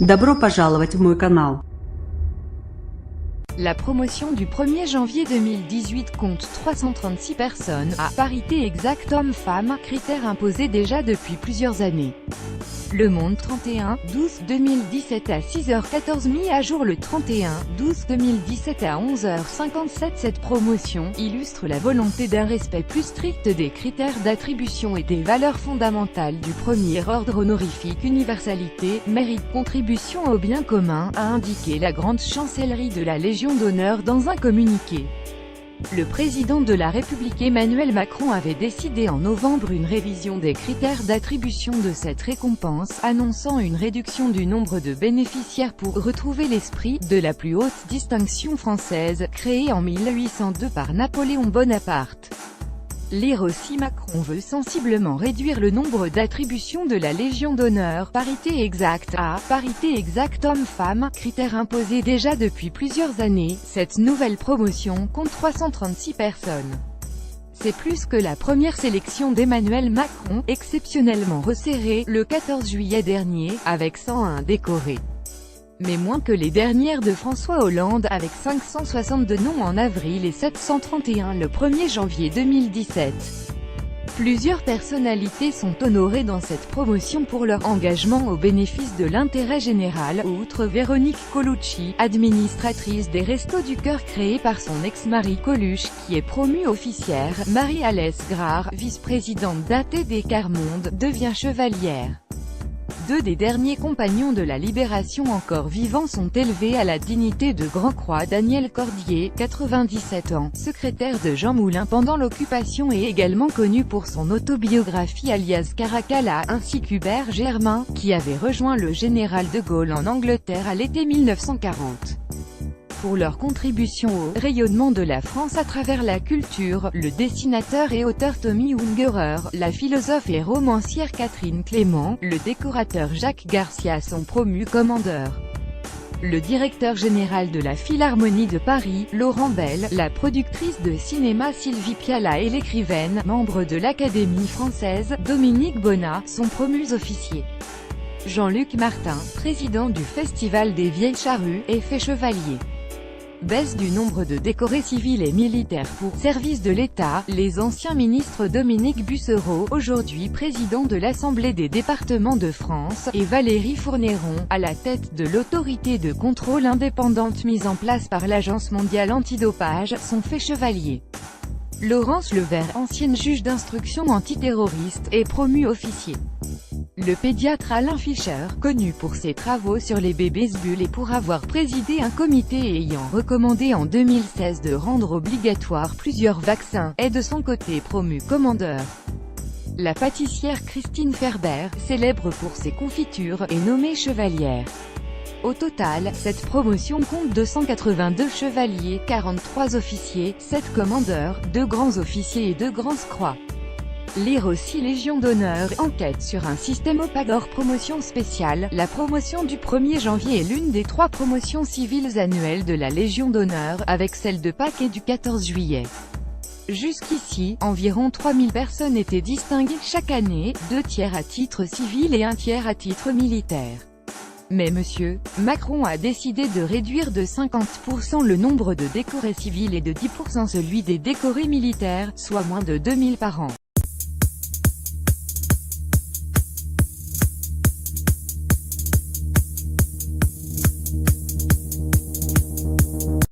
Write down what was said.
Добро пожаловать в мой канал. La promotion du 1er janvier 2018 compte 336 personnes, à parité exacte hommes-femmes, critère imposé déjà depuis plusieurs années. Le Monde 31/12/2017 à 6h14 mis à jour le 31/12/2017 à 11h57. Cette promotion illustre la volonté d'un respect plus strict des critères d'attribution et des valeurs fondamentales du premier ordre honorifique universalité, mérite, contribution au bien commun, a indiqué la grande chancellerie de la Légion d'honneur dans un communiqué. Le président de la République Emmanuel Macron avait décidé en novembre une révision des critères d'attribution de cette récompense, annonçant une réduction du nombre de bénéficiaires pour retrouver l'esprit de la plus haute distinction française, créée en 1802 par Napoléon Bonaparte. Lire aussi Macron veut sensiblement réduire le nombre d'attributions de la Légion d'honneur, parité exacte à parité exacte homme-femme, critère imposé déjà depuis plusieurs années. Cette nouvelle promotion compte 336 personnes. C'est plus que la première sélection d'Emmanuel Macron, exceptionnellement resserrée, le 14 juillet dernier, avec 101 décorés. Mais moins que les dernières de François Hollande, avec 562 noms en avril et 731 le 1er janvier 2017. Plusieurs personnalités sont honorées dans cette promotion pour leur engagement au bénéfice de l'intérêt général, outre Véronique Colucci, administratrice des Restos du Cœur créée par son ex-mari Coluche, qui est promue officière. Marie-Alès Grard, vice-présidente d'ATD Quart-Monde, devient chevalière. Deux des derniers compagnons de la Libération encore vivants sont élevés à la dignité de Grand-Croix. Daniel Cordier, 97 ans, secrétaire de Jean Moulin pendant l'occupation et également connu pour son autobiographie alias Caracalla, ainsi qu'Hubert Germain, qui avait rejoint le général de Gaulle en Angleterre à l'été 1940. Pour leur contribution au rayonnement de la France à travers la culture, le dessinateur et auteur Tommy Ungerer, la philosophe et romancière Catherine Clément, le décorateur Jacques Garcia sont promus commandeurs. Le directeur général de la Philharmonie de Paris, Laurent Bell, la productrice de cinéma Sylvie Piala et l'écrivaine, membre de l'Académie française, Dominique Bonnat, sont promus officiers. Jean-Luc Martin, président du Festival des Vieilles Charrues, est fait chevalier. Baisse du nombre de décorés civils et militaires pour service de l'État, les anciens ministres Dominique Bussereau, aujourd'hui président de l'Assemblée des départements de France, et Valérie Fournéron, à la tête de l'autorité de contrôle indépendante mise en place par l'Agence mondiale antidopage, sont faits chevaliers. Laurence Levert, ancienne juge d'instruction antiterroriste, est promue officier. Le pédiatre Alain Fischer, connu pour ses travaux sur les bébés bulles et pour avoir présidé un comité ayant recommandé en 2016 de rendre obligatoire plusieurs vaccins, est de son côté promu commandeur. La pâtissière Christine Ferber, célèbre pour ses confitures, est nommée chevalière. Au total, cette promotion compte 282 chevaliers, 43 officiers, 7 commandeurs, 2 grands officiers et 2 grands croix. Lire aussi Légion d'honneur, enquête sur un système opaque hors promotion spéciale. La promotion du 1er janvier est l'une des 3 promotions civiles annuelles de la Légion d'honneur, avec celle de Pâques et du 14 juillet. Jusqu'ici, environ 3000 personnes étaient distinguées chaque année, 2 tiers à titre civil et 1 tiers à titre militaire. Mais M. Macron a décidé de réduire de 50% le nombre de décorés civils et de 10% celui des décorés militaires, soit moins de 2000 par an.